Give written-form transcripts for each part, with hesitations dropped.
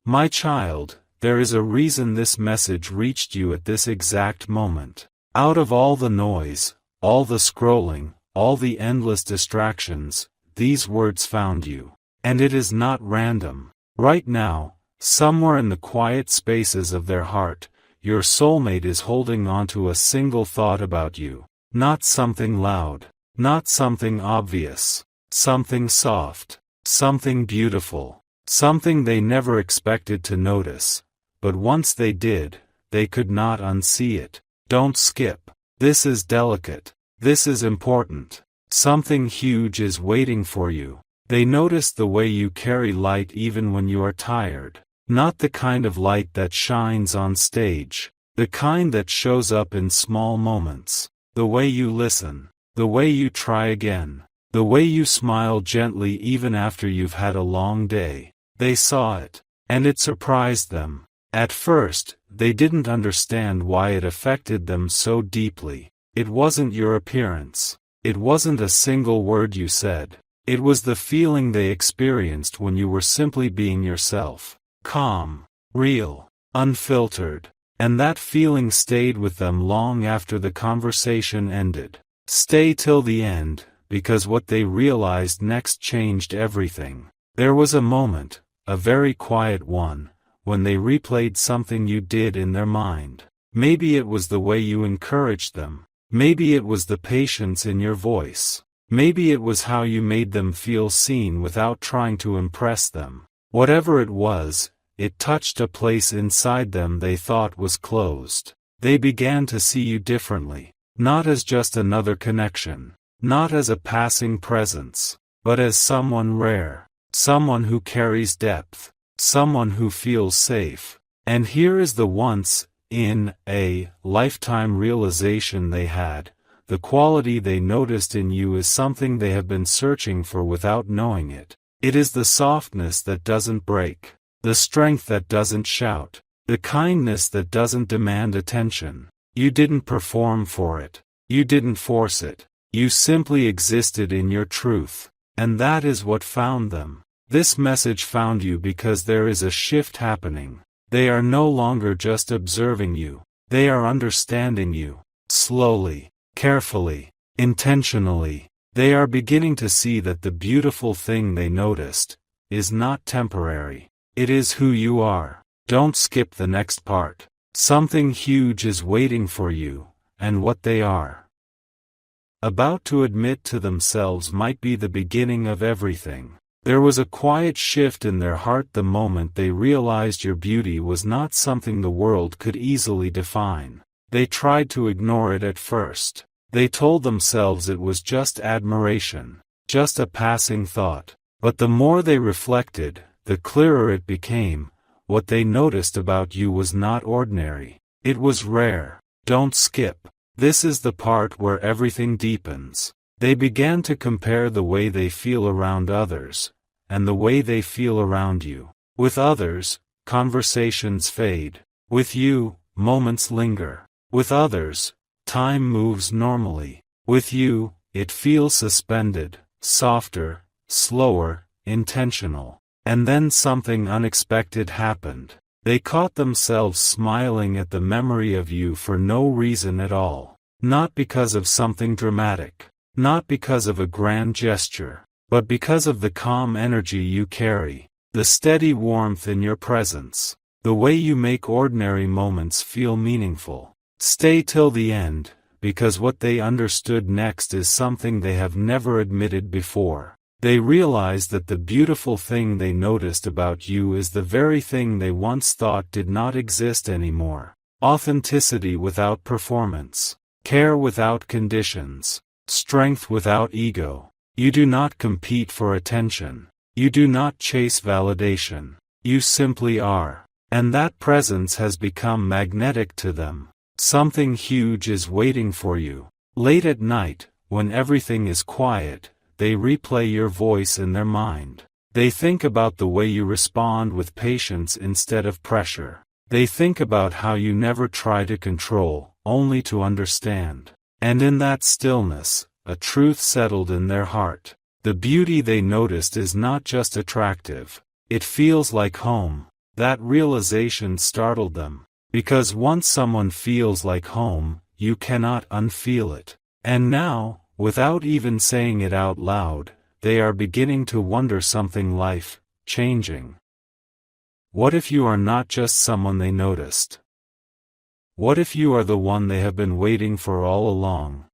My child, there is a reason this message reached you at this exact moment. Out of all the noise, all the scrolling, all the endless distractions, these words found you. And it is not random. Right now, somewhere in the quiet spaces of their heart, your soulmate is holding onto a single thought about you. Not something loud, not something obvious, something soft, something beautiful, something they never expected to notice, but once they did, they could not unsee it. Don't skip. This is delicate. This is important. Something huge is waiting for you. They notice the way you carry light even when you are tired. Not the kind of light that shines on stage. The kind that shows up in small moments. The way you listen. The way you try again. The way you smile gently even after you've had a long day. They saw it. And it surprised them. At first, they didn't understand why it affected them so deeply. It wasn't your appearance. It wasn't a single word you said. It was the feeling they experienced when you were simply being yourself. Calm, real, unfiltered. And that feeling stayed with them long after the conversation ended. Stay till the end, because what they realized next changed everything. There was a moment, a very quiet one, when they replayed something you did in their mind. Maybe it was the way you encouraged them. Maybe it was the patience in your voice. Maybe it was how you made them feel seen without trying to impress them. Whatever it was, it touched a place inside them they thought was closed. They began to see you differently, not as just another connection, not as a passing presence, but as someone rare, someone who carries depth, someone who feels safe. And here is the once in a lifetime realization they had. The quality they noticed in you is something they have been searching for without knowing it. It is the softness that doesn't break, the strength that doesn't shout, the kindness that doesn't demand attention. You didn't perform for it. You didn't force it. You simply existed in your truth. And that is what found them. This message found you because there is a shift happening. They are no longer just observing you. They are understanding you. Slowly. Carefully, intentionally, they are beginning to see that the beautiful thing they noticed is not temporary. It is who you are. Don't skip the next part. Something huge is waiting for you, and what they are about to admit to themselves might be the beginning of everything. There was a quiet shift in their heart the moment they realized your beauty was not something the world could easily define. They tried to ignore it at first. They told themselves it was just admiration, just a passing thought. But the more they reflected, the clearer it became. What they noticed about you was not ordinary. It was rare. Don't skip. This is the part where everything deepens. They began to compare the way they feel around others, and the way they feel around you. With others, conversations fade. With you, moments linger. With others, time moves normally. With you, it feels suspended, softer, slower, intentional. And then something unexpected happened. They caught themselves smiling at the memory of you for no reason at all. Not because of something dramatic. Not because of a grand gesture. But because of the calm energy you carry. The steady warmth in your presence. The way you make ordinary moments feel meaningful. Stay till the end, because what they understood next is something they have never admitted before. They realize that the beautiful thing they noticed about you is the very thing they once thought did not exist anymore. Authenticity without performance. Care without conditions. Strength without ego. You do not compete for attention. You do not chase validation. You simply are. And that presence has become magnetic to them. Something huge is waiting for you. Late at night, when everything is quiet, they replay your voice in their mind. They think about the way you respond with patience instead of pressure. They think about how you never try to control, only to understand. And in that stillness, a truth settled in their heart. The beauty they noticed is not just attractive. It feels like home. That realization startled them. Because once someone feels like home, you cannot unfeel it. And now, without even saying it out loud, they are beginning to wonder something life-changing. What if you are not just someone they noticed? What if you are the one they have been waiting for all along?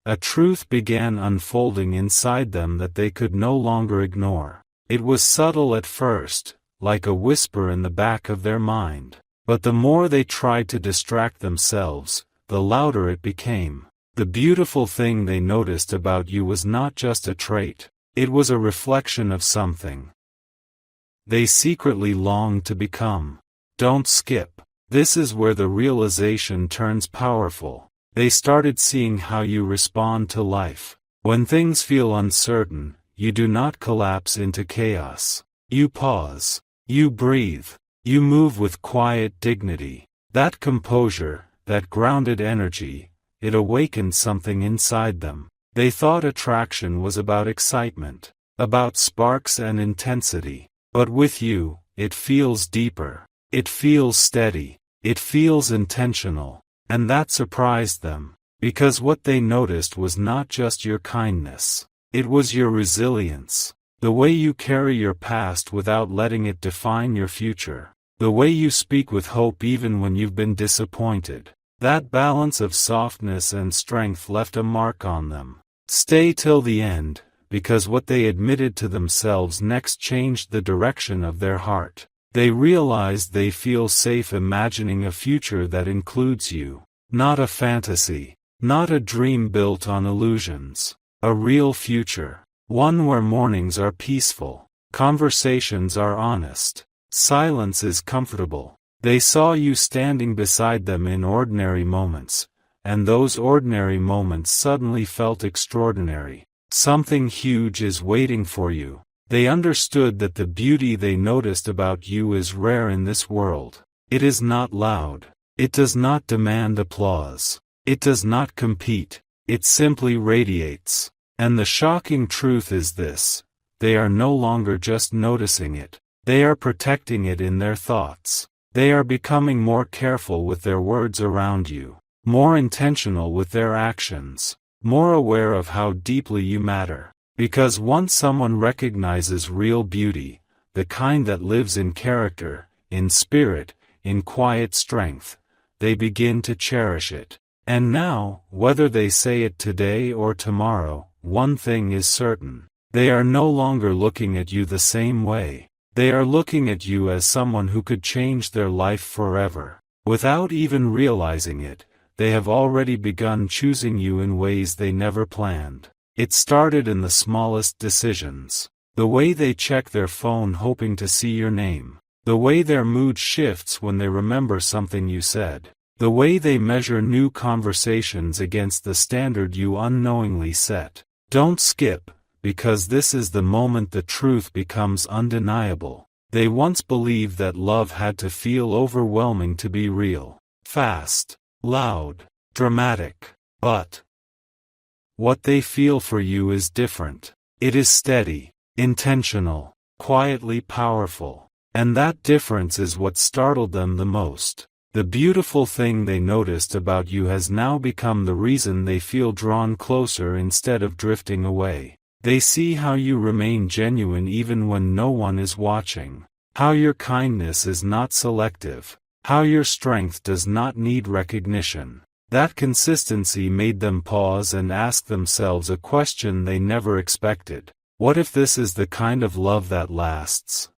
A truth began unfolding inside them that they could no longer ignore. It was subtle at first, like a whisper in the back of their mind. But the more they tried to distract themselves, the louder it became. The beautiful thing they noticed about you was not just a trait, it was a reflection of something they secretly longed to become. Don't skip. This is where the realization turns powerful. They started seeing how you respond to life. When things feel uncertain, you do not collapse into chaos. You pause. You breathe. You move with quiet dignity. That composure, that grounded energy, it awakened something inside them. They thought attraction was about excitement, about sparks and intensity. But with you, it feels deeper. It feels steady. It feels intentional. And that surprised them. Because what they noticed was not just your kindness. It was your resilience. The way you carry your past without letting it define your future. The way you speak with hope even when you've been disappointed. That balance of softness and strength left a mark on them. Stay till the end, because what they admitted to themselves next changed the direction of their heart. They realized they feel safe imagining a future that includes you. Not a fantasy. Not a dream built on illusions. A real future. One where mornings are peaceful. Conversations are honest. Silence is comfortable. They saw you standing beside them in ordinary moments, and those ordinary moments suddenly felt extraordinary. Something huge is waiting for you. They understood that the beauty they noticed about you is rare in this world. It is not loud. It does not demand applause. It does not compete. It simply radiates. And the shocking truth is this: they are no longer just noticing it. They are protecting it in their thoughts. They are becoming more careful with their words around you, more intentional with their actions, more aware of how deeply you matter. Because once someone recognizes real beauty, the kind that lives in character, in spirit, in quiet strength, they begin to cherish it. And now, whether they say it today or tomorrow, one thing is certain. They are no longer looking at you the same way. They are looking at you as someone who could change their life forever. Without even realizing it, they have already begun choosing you in ways they never planned. It started in the smallest decisions. The way they check their phone hoping to see your name. The way their mood shifts when they remember something you said. The way they measure new conversations against the standard you unknowingly set. Don't skip, because this is the moment the truth becomes undeniable. They once believed that love had to feel overwhelming to be real. Fast, loud, dramatic. But what they feel for you is different. It is steady, intentional, quietly powerful. And that difference is what startled them the most. The beautiful thing they noticed about you has now become the reason they feel drawn closer instead of drifting away. They see how you remain genuine even when no one is watching. How your kindness is not selective. How your strength does not need recognition. That consistency made them pause and ask themselves a question they never expected. What if this is the kind of love that lasts?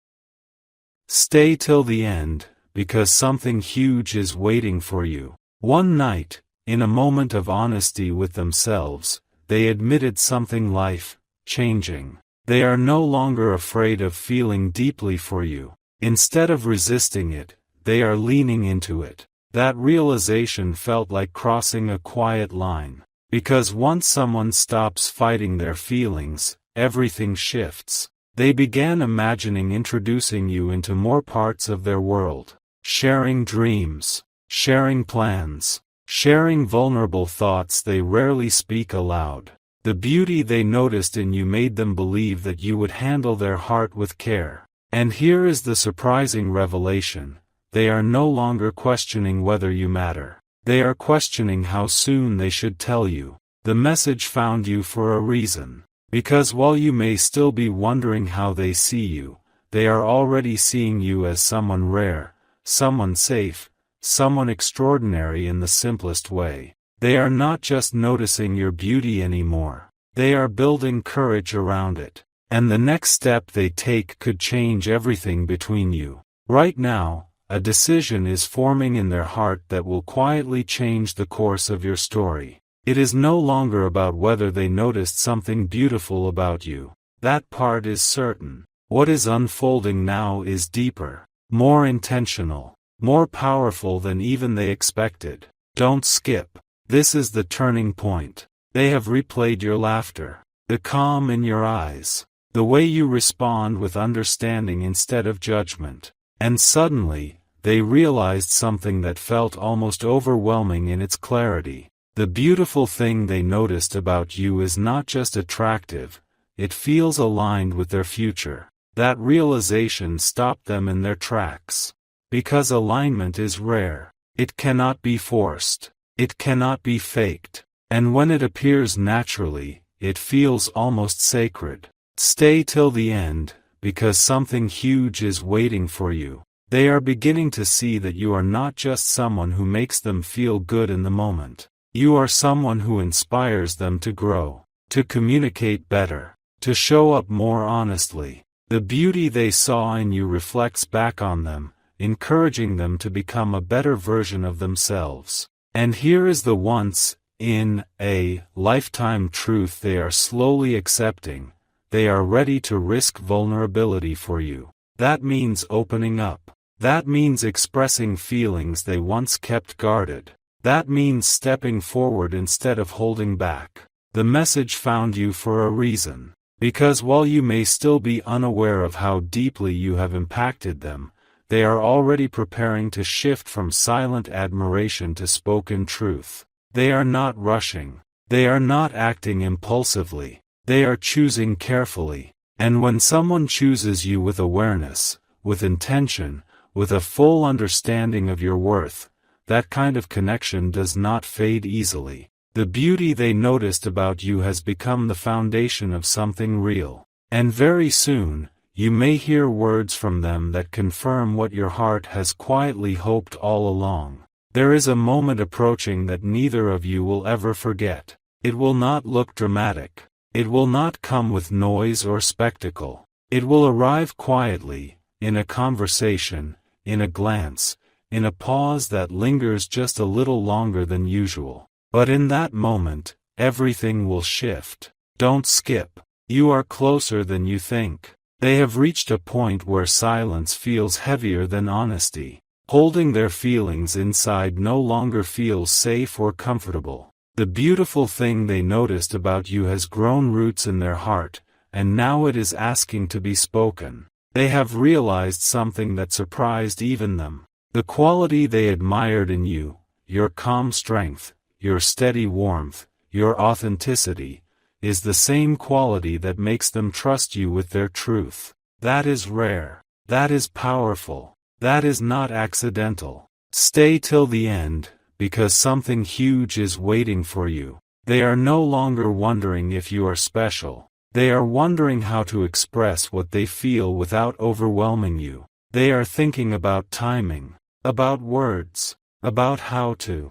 Stay till the end, because something huge is waiting for you. One night, in a moment of honesty with themselves, they admitted something life-changing. They are no longer afraid of feeling deeply for you. Instead of resisting it, they are leaning into it. That realization felt like crossing a quiet line. Because once someone stops fighting their feelings, everything shifts. They began imagining introducing you into more parts of their world. Sharing dreams, sharing plans, sharing vulnerable thoughts they rarely speak aloud. The beauty they noticed in you made them believe that you would handle their heart with care. And here is the surprising revelation: they are no longer questioning whether you matter. They are questioning how soon they should tell you. The message found you for a reason. Because while you may still be wondering how they see you, they are already seeing you as someone rare, someone safe, someone extraordinary in the simplest way. They are not just noticing your beauty anymore. They are building courage around it. And the next step they take could change everything between you. Right now, a decision is forming in their heart that will quietly change the course of your story. It is no longer about whether they noticed something beautiful about you. That part is certain. What is unfolding now is deeper, more intentional, more powerful than even they expected. Don't skip. This is the turning point. They have replayed your laughter, the calm in your eyes, the way you respond with understanding instead of judgment. And suddenly, they realized something that felt almost overwhelming in its clarity. The beautiful thing they noticed about you is not just attractive, it feels aligned with their future. That realization stopped them in their tracks. Because alignment is rare. It cannot be forced. It cannot be faked. And when it appears naturally, it feels almost sacred. Stay till the end, because something huge is waiting for you. They are beginning to see that you are not just someone who makes them feel good in the moment. You are someone who inspires them to grow, to communicate better, to show up more honestly. The beauty they saw in you reflects back on them, encouraging them to become a better version of themselves. And here is the once in a lifetime truth they are slowly accepting. They are ready to risk vulnerability for you. That means opening up. That means expressing feelings they once kept guarded. That means stepping forward instead of holding back. The message found you for a reason. Because while you may still be unaware of how deeply you have impacted them, they are already preparing to shift from silent admiration to spoken truth. They are not rushing. They are not acting impulsively. They are choosing carefully. And when someone chooses you with awareness, with intention, with a full understanding of your worth, that kind of connection does not fade easily. The beauty they noticed about you has become the foundation of something real. And very soon, you may hear words from them that confirm what your heart has quietly hoped all along. There is a moment approaching that neither of you will ever forget. It will not look dramatic. It will not come with noise or spectacle. It will arrive quietly, in a conversation, in a glance, in a pause that lingers just a little longer than usual. But in that moment, everything will shift. Don't skip. You are closer than you think. They have reached a point where silence feels heavier than honesty. Holding their feelings inside no longer feels safe or comfortable. The beautiful thing they noticed about you has grown roots in their heart, and now it is asking to be spoken. They have realized something that surprised even them. The quality they admired in you, your calm strength, your steady warmth, your authenticity, is the same quality that makes them trust you with their truth. That is rare. That is powerful. That is not accidental. Stay till the end, because something huge is waiting for you. They are no longer wondering if you are special. They are wondering how to express what they feel without overwhelming you. They are thinking about timing, about words, about how to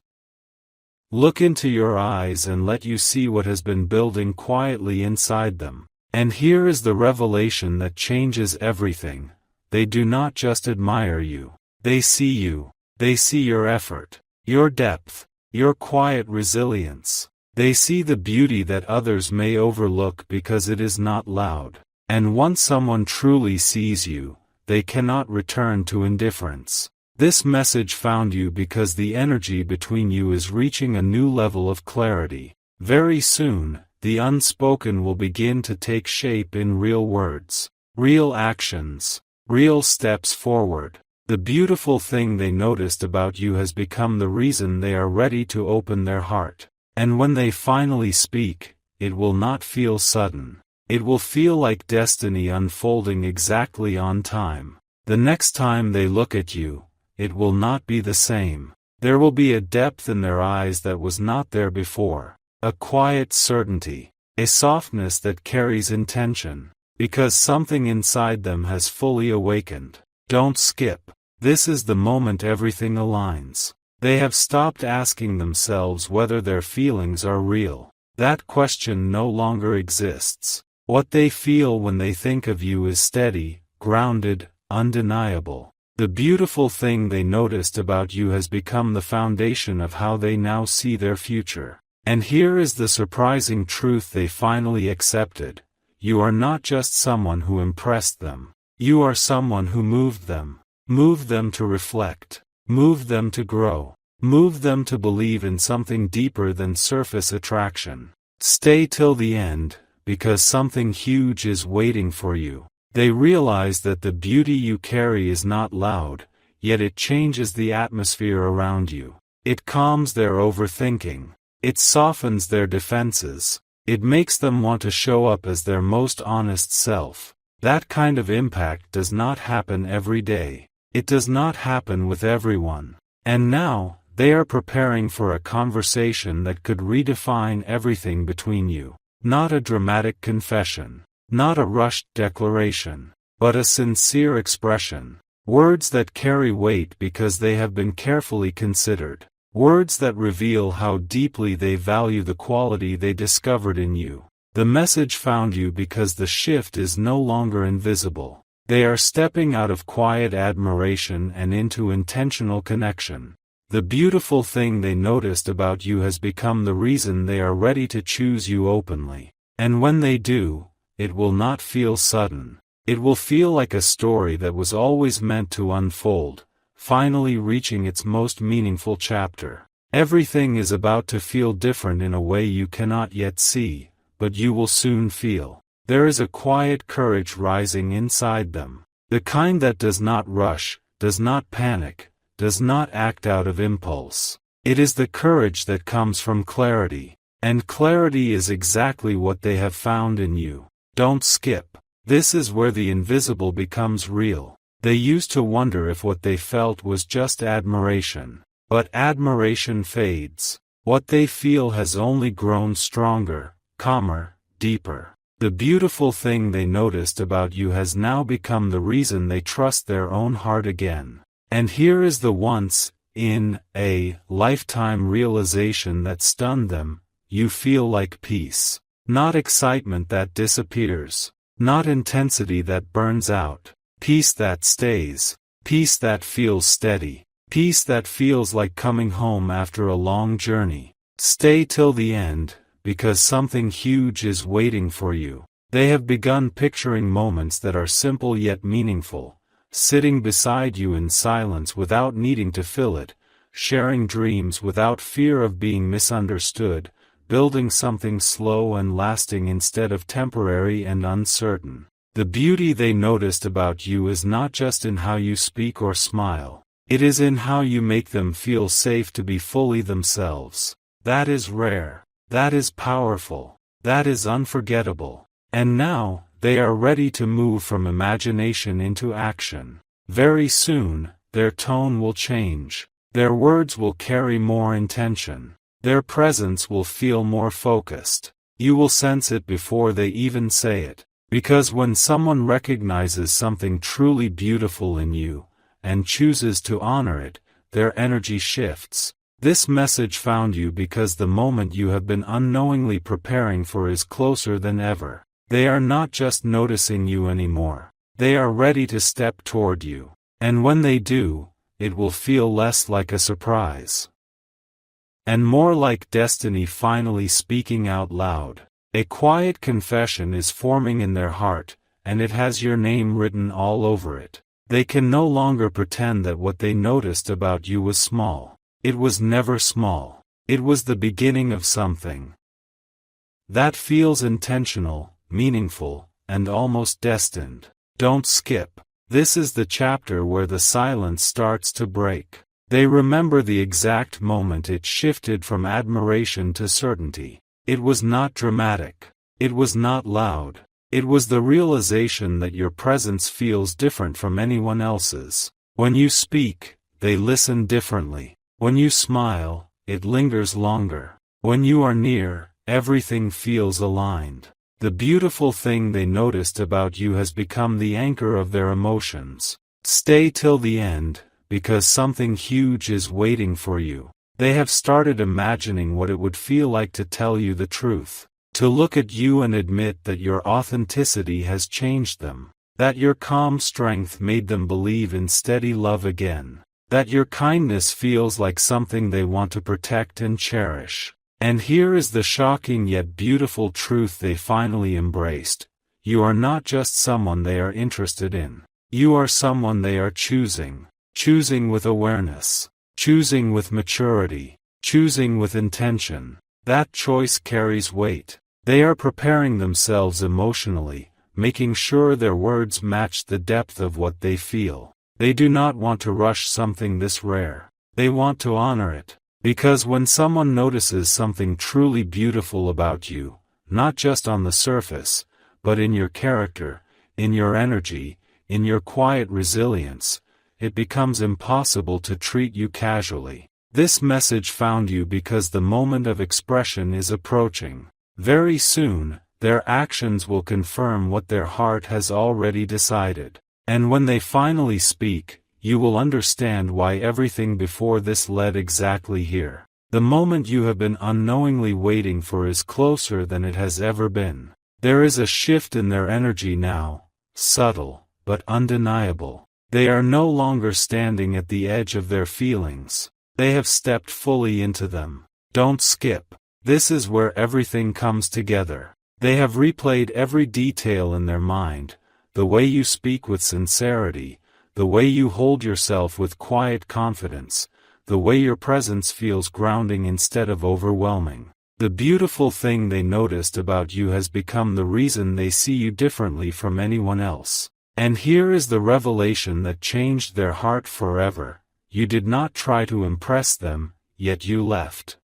look into your eyes and let you see what has been building quietly inside them. And here is the revelation that changes everything. They do not just admire you. They see you. They see your effort, your depth, your quiet resilience. They see the beauty that others may overlook because it is not loud. And once someone truly sees you, they cannot return to indifference. This message found you because the energy between you is reaching a new level of clarity. Very soon, the unspoken will begin to take shape in real words, real actions, real steps forward. The beautiful thing they noticed about you has become the reason they are ready to open their heart. And when they finally speak, it will not feel sudden. It will feel like destiny unfolding exactly on time. The next time they look at you, it will not be the same. There will be a depth in their eyes that was not there before. A quiet certainty. A softness that carries intention. Because something inside them has fully awakened. Don't skip. This is the moment everything aligns. They have stopped asking themselves whether their feelings are real. That question no longer exists. What they feel when they think of you is steady, grounded, undeniable. The beautiful thing they noticed about you has become the foundation of how they now see their future. And here is the surprising truth they finally accepted. You are not just someone who impressed them. You are someone who moved them. Moved them to reflect. Moved them to grow. Moved them to believe in something deeper than surface attraction. Stay till the end, because something huge is waiting for you. They realize that the beauty you carry is not loud, yet it changes the atmosphere around you. It calms their overthinking. It softens their defenses. It makes them want to show up as their most honest self. That kind of impact does not happen every day. It does not happen with everyone. And now, they are preparing for a conversation that could redefine everything between you. Not a dramatic confession. Not a rushed declaration. But a sincere expression. Words that carry weight because they have been carefully considered. Words that reveal how deeply they value the quality they discovered in you. The message found you because the shift is no longer invisible. They are stepping out of quiet admiration and into intentional connection. The beautiful thing they noticed about you has become the reason they are ready to choose you openly. And when they do, it will not feel sudden. It will feel like a story that was always meant to unfold, finally reaching its most meaningful chapter. Everything is about to feel different in a way you cannot yet see, but you will soon feel. There is a quiet courage rising inside them. The kind that does not rush, does not panic, does not act out of impulse. It is the courage that comes from clarity. And clarity is exactly what they have found in you. Don't skip. This is where the invisible becomes real. They used to wonder if what they felt was just admiration. But admiration fades. What they feel has only grown stronger, calmer, deeper. The beautiful thing they noticed about you has now become the reason they trust their own heart again. And here is the once-in-a-lifetime realization that stunned them. You feel like peace. Not excitement that disappears. Not intensity that burns out. Peace that stays. Peace that feels steady. Peace that feels like coming home after a long journey. Stay till the end, because something huge is waiting for you. They have begun picturing moments that are simple yet meaningful, sitting beside you in silence without needing to fill it, sharing dreams without fear of being misunderstood, building something slow and lasting instead of temporary and uncertain. The beauty they noticed about you is not just in how you speak or smile. It is in how you make them feel safe to be fully themselves. That is rare. That is powerful. That is unforgettable. And now, they are ready to move from imagination into action. Very soon, their tone will change. Their words will carry more intention. Their presence will feel more focused. You will sense it before they even say it. Because when someone recognizes something truly beautiful in you, and chooses to honor it, their energy shifts. This message found you because the moment you have been unknowingly preparing for is closer than ever. They are not just noticing you anymore. They are ready to step toward you. And when they do, it will feel less like a surprise and more like destiny finally speaking out loud. A quiet confession is forming in their heart, and it has your name written all over it. They can no longer pretend that what they noticed about you was small. It was never small. It was the beginning of something that feels intentional, meaningful, and almost destined. Don't skip. This is the chapter where the silence starts to break. They remember the exact moment it shifted from admiration to certainty. It was not dramatic. It was not loud. It was the realization that your presence feels different from anyone else's. When you speak, they listen differently. When you smile, it lingers longer. When you are near, everything feels aligned. The beautiful thing they noticed about you has become the anchor of their emotions. Stay till the end, because something huge is waiting for you. They have started imagining what it would feel like to tell you the truth. To look at you and admit that your authenticity has changed them. That your calm strength made them believe in steady love again. That your kindness feels like something they want to protect and cherish. And here is the shocking yet beautiful truth they finally embraced. You are not just someone they are interested in. You are someone they are choosing. Choosing with awareness. Choosing with maturity. Choosing with intention. That choice carries weight. They are preparing themselves emotionally, making sure their words match the depth of what they feel. They do not want to rush something this rare. They want to honor it. Because when someone notices something truly beautiful about you, not just on the surface, but in your character, in your energy, in your quiet resilience, it becomes impossible to treat you casually. This message found you because the moment of expression is approaching. Very soon, their actions will confirm what their heart has already decided. And when they finally speak, you will understand why everything before this led exactly here. The moment you have been unknowingly waiting for is closer than it has ever been. There is a shift in their energy now, subtle, but undeniable. They are no longer standing at the edge of their feelings. They have stepped fully into them. Don't skip. This is where everything comes together. They have replayed every detail in their mind, the way you speak with sincerity, the way you hold yourself with quiet confidence, the way your presence feels grounding instead of overwhelming. The beautiful thing they noticed about you has become the reason they see you differently from anyone else. And here is the revelation that changed their heart forever. You did not try to impress them, yet you left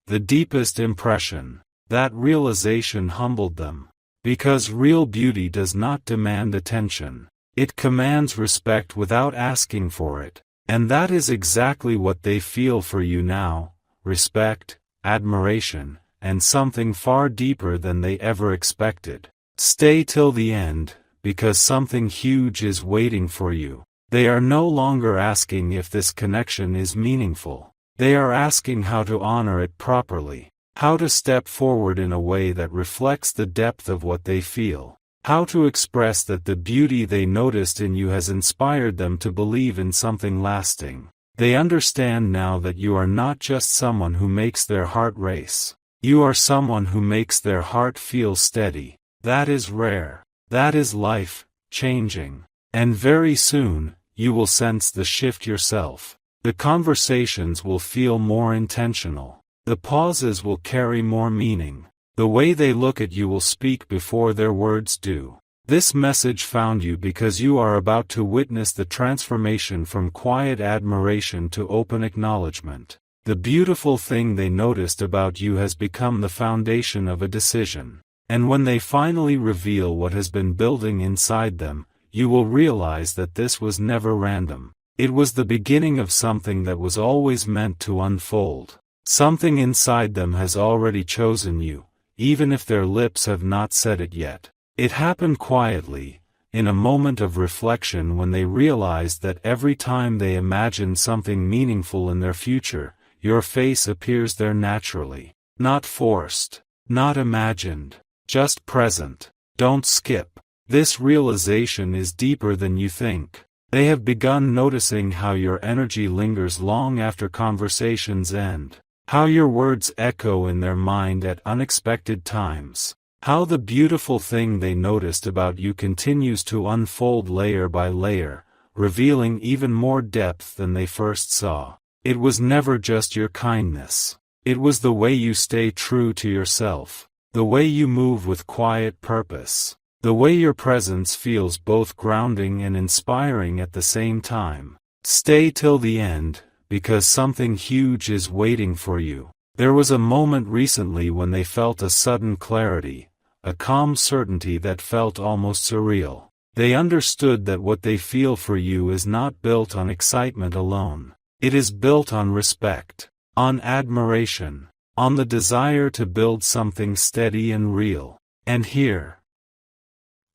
the deepest impression. That realization humbled them. Because real beauty does not demand attention. It commands respect without asking for it. And that is exactly what they feel for you now: respect, admiration, and something far deeper than they ever expected. Stay till the end, because something huge is waiting for you. They are no longer asking if this connection is meaningful. They are asking how to honor it properly. How to step forward in a way that reflects the depth of what they feel. How to express that the beauty they noticed in you has inspired them to believe in something lasting. They understand now that you are not just someone who makes their heart race. You are someone who makes their heart feel steady. That is rare. That is life changing. And very soon, you will sense the shift yourself. The conversations will feel more intentional. The pauses will carry more meaning. The way they look at you will speak before their words do. This message found you because you are about to witness the transformation from quiet admiration to open acknowledgement. The beautiful thing they noticed about you has become the foundation of a decision. And when they finally reveal what has been building inside them, you will realize that this was never random. It was the beginning of something that was always meant to unfold. Something inside them has already chosen you, even if their lips have not said it yet. It happened quietly, in a moment of reflection when they realized that every time they imagined something meaningful in their future, your face appears there naturally. Not forced, not imagined, just present. Don't skip. This realization is deeper than you think. They have begun noticing how your energy lingers long after conversations end. How your words echo in their mind at unexpected times. How the beautiful thing they noticed about you continues to unfold layer by layer, revealing even more depth than they first saw. It was never just your kindness. It was the way you stay true to yourself. The way you move with quiet purpose. The way your presence feels both grounding and inspiring at the same time. Stay till the end, because something huge is waiting for you. There was a moment recently when they felt a sudden clarity, a calm certainty that felt almost surreal. They understood that what they feel for you is not built on excitement alone. It is built on respect, on admiration, on the desire to build something steady and real. And here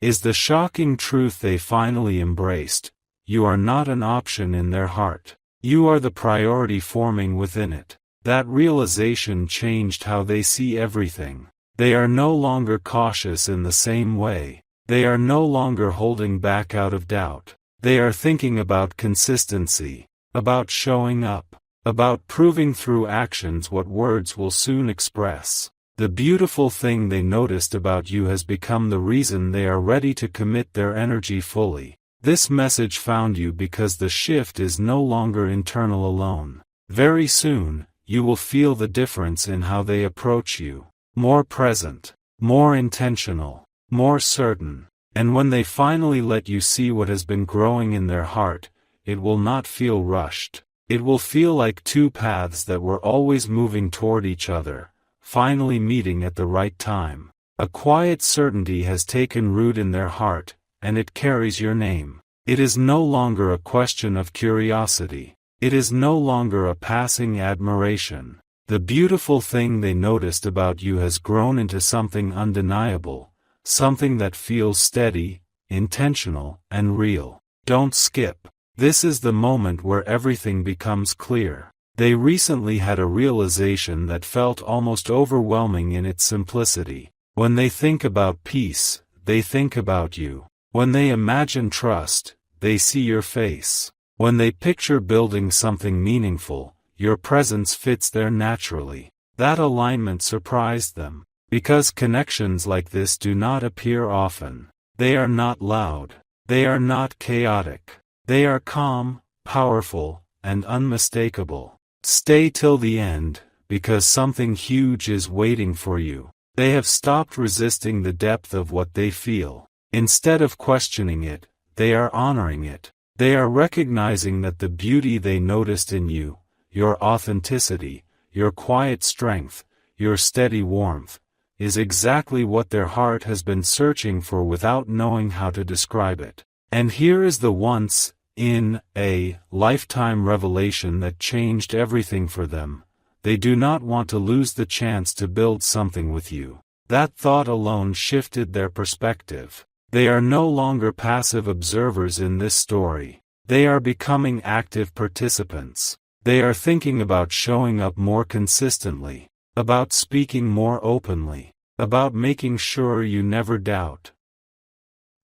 is the shocking truth they finally embraced: you are not an option in their heart. You are the priority forming within it. That realization changed how they see everything. They are no longer cautious in the same way. They are no longer holding back out of doubt. They are thinking about consistency, about showing up, about proving through actions what words will soon express. The beautiful thing they noticed about you has become the reason they are ready to commit their energy fully. This message found you because the shift is no longer internal alone. Very soon, you will feel the difference in how they approach you. More present, more intentional, more certain. And when they finally let you see what has been growing in their heart, it will not feel rushed. It will feel like two paths that were always moving toward each other, finally meeting at the right time. A quiet certainty has taken root in their heart, and it carries your name. It is no longer a question of curiosity. It is no longer a passing admiration. The beautiful thing they noticed about you has grown into something undeniable, something that feels steady, intentional, and real. Don't skip. This is the moment where everything becomes clear. They recently had a realization that felt almost overwhelming in its simplicity. When they think about peace, they think about you. When they imagine trust, they see your face. When they picture building something meaningful, your presence fits there naturally. That alignment surprised them. Because connections like this do not appear often. They are not loud. They are not chaotic. They are calm, powerful, and unmistakable. Stay till the end, because something huge is waiting for you. They have stopped resisting the depth of what they feel. Instead of questioning it, they are honoring it. They are recognizing that the beauty they noticed in you, your authenticity, your quiet strength, your steady warmth, is exactly what their heart has been searching for without knowing how to describe it. And here is the once-in-a-lifetime revelation that changed everything for them. They do not want to lose the chance to build something with you. That thought alone shifted their perspective. They are no longer passive observers in this story. They are becoming active participants. They are thinking about showing up more consistently, about speaking more openly, about making sure you never doubt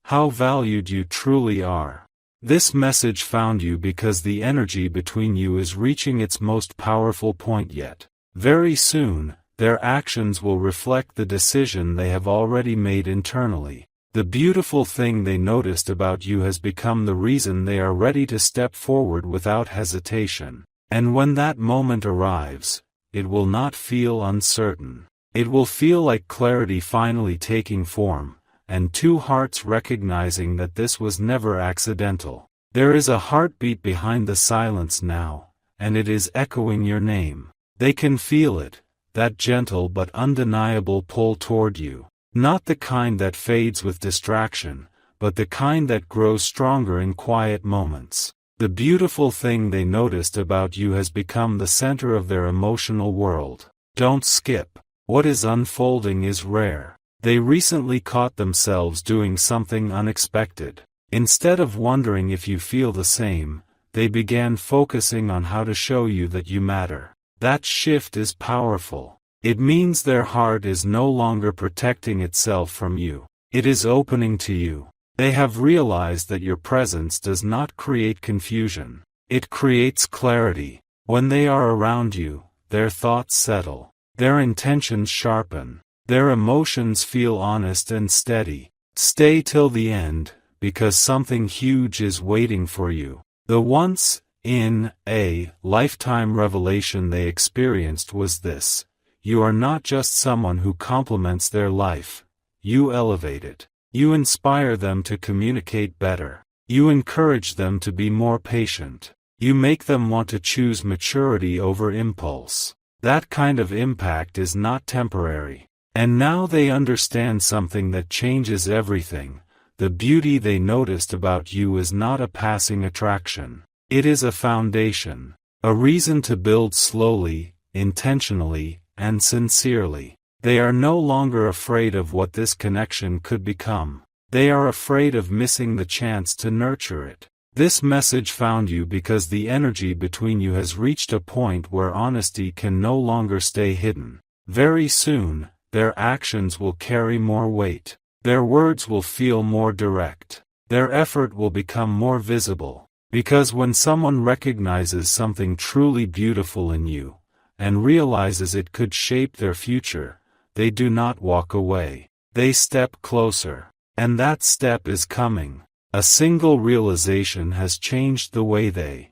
how valued you truly are. This message found you because the energy between you is reaching its most powerful point yet. Very soon, their actions will reflect the decision they have already made internally. The beautiful thing they noticed about you has become the reason they are ready to step forward without hesitation. And when that moment arrives, it will not feel uncertain. It will feel like clarity finally taking form, and two hearts recognizing that this was never accidental. There is a heartbeat behind the silence now, and it is echoing your name. They can feel it, that gentle but undeniable pull toward you. Not the kind that fades with distraction, but the kind that grows stronger in quiet moments. The beautiful thing they noticed about you has become the center of their emotional world. Don't skip. What is unfolding is rare. They recently caught themselves doing something unexpected. Instead of wondering if you feel the same, they began focusing on how to show you that you matter. That shift is powerful. It means their heart is no longer protecting itself from you. It is opening to you. They have realized that your presence does not create confusion. It creates clarity. When they are around you, their thoughts settle. Their intentions sharpen. Their emotions feel honest and steady. Stay till the end, because something huge is waiting for you. The once-in-a-lifetime revelation they experienced was this: you are not just someone who complements their life. You elevate it. You inspire them to communicate better. You encourage them to be more patient. You make them want to choose maturity over impulse. That kind of impact is not temporary. And now they understand something that changes everything. The beauty they noticed about you is not a passing attraction. It is a foundation, a reason to build slowly, intentionally, and sincerely. They are no longer afraid of what this connection could become. They are afraid of missing the chance to nurture it. This message found you because the energy between you has reached a point where honesty can no longer stay hidden. Very soon, their actions will carry more weight. Their words will feel more direct. Their effort will become more visible. Because when someone recognizes something truly beautiful in you, and realizes it could shape their future, they do not walk away. They step closer. And that step is coming. A single realization has changed the way they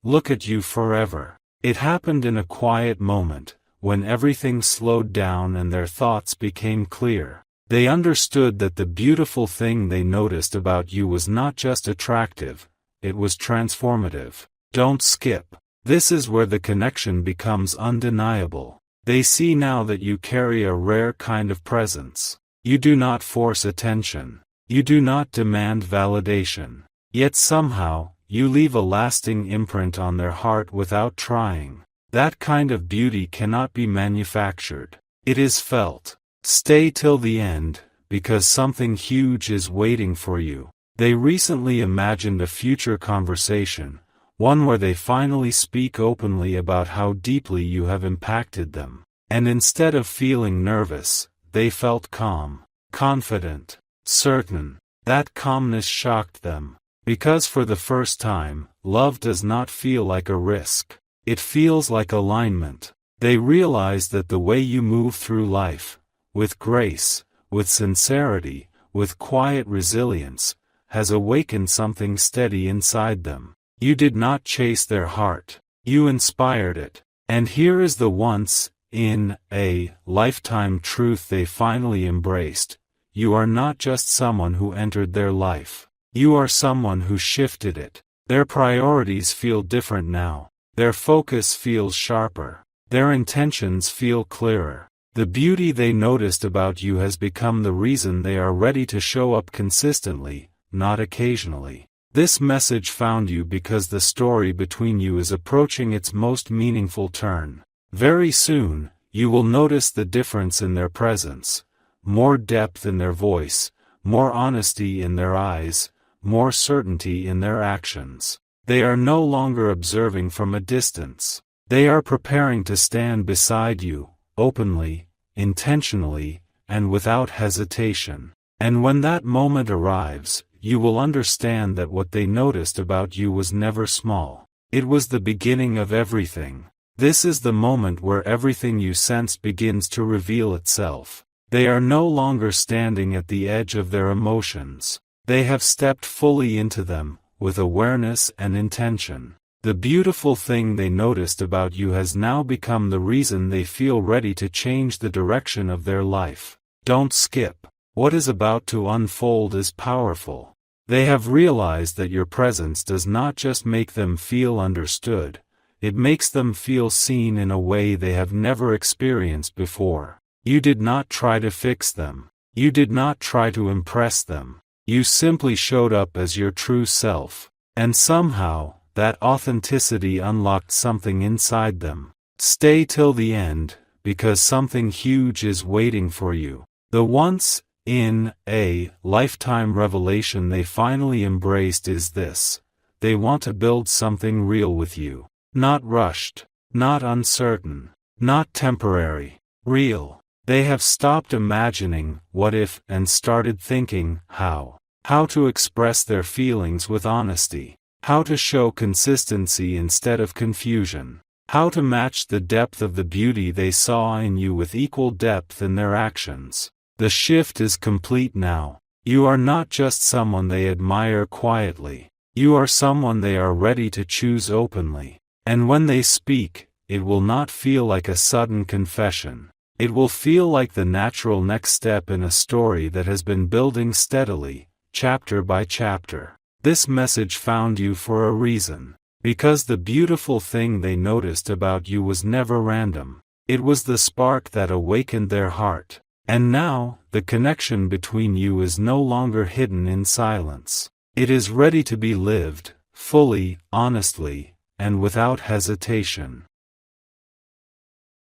look at you forever. It happened in a quiet moment, when everything slowed down and their thoughts became clear. They understood that the beautiful thing they noticed about you was not just attractive, it was transformative. Don't skip. This is where the connection becomes undeniable. They see now that you carry a rare kind of presence. You do not force attention. You do not demand validation. Yet somehow, you leave a lasting imprint on their heart without trying. That kind of beauty cannot be manufactured. It is felt. Stay till the end, because something huge is waiting for you. They recently imagined a future conversation, one where they finally speak openly about how deeply you have impacted them. And instead of feeling nervous, they felt calm, confident, certain. That calmness shocked them. Because for the first time, love does not feel like a risk. It feels like alignment. They realize that the way you move through life, with grace, with sincerity, with quiet resilience, has awakened something steady inside them. You did not chase their heart. You inspired it. And here is the once in a lifetime truth they finally embraced. You are not just someone who entered their life. You are someone who shifted it. Their priorities feel different now. Their focus feels sharper. Their intentions feel clearer. The beauty they noticed about you has become the reason they are ready to show up consistently, not occasionally. This message found you because the story between you is approaching its most meaningful turn. Very soon, you will notice the difference in their presence. More depth in their voice, more honesty in their eyes, more certainty in their actions. They are no longer observing from a distance. They are preparing to stand beside you, openly, intentionally, and without hesitation. And when that moment arrives, you will understand that what they noticed about you was never small. It was the beginning of everything. This is the moment where everything you sense begins to reveal itself. They are no longer standing at the edge of their emotions. They have stepped fully into them, with awareness and intention. The beautiful thing they noticed about you has now become the reason they feel ready to change the direction of their life. Don't skip. What is about to unfold is powerful. They have realized that your presence does not just make them feel understood, it makes them feel seen in a way they have never experienced before. You did not try to fix them. You did not try to impress them. You simply showed up as your true self. And somehow, that authenticity unlocked something inside them. Stay till the end, because something huge is waiting for you. The once in a lifetime revelation they finally embraced is this. They want to build something real with you. Not rushed, not uncertain, not temporary, real. They have stopped imagining what if and started thinking how to express their feelings with honesty, how to show consistency instead of confusion, how to match the depth of the beauty they saw in you with equal depth in their actions. The shift is complete now. You are not just someone they admire quietly. You are someone they are ready to choose openly. And when they speak, it will not feel like a sudden confession. It will feel like the natural next step in a story that has been building steadily, chapter by chapter. This message found you for a reason. Because the beautiful thing they noticed about you was never random. It was the spark that awakened their heart. And now, the connection between you is no longer hidden in silence. It is ready to be lived, fully, honestly, and without hesitation.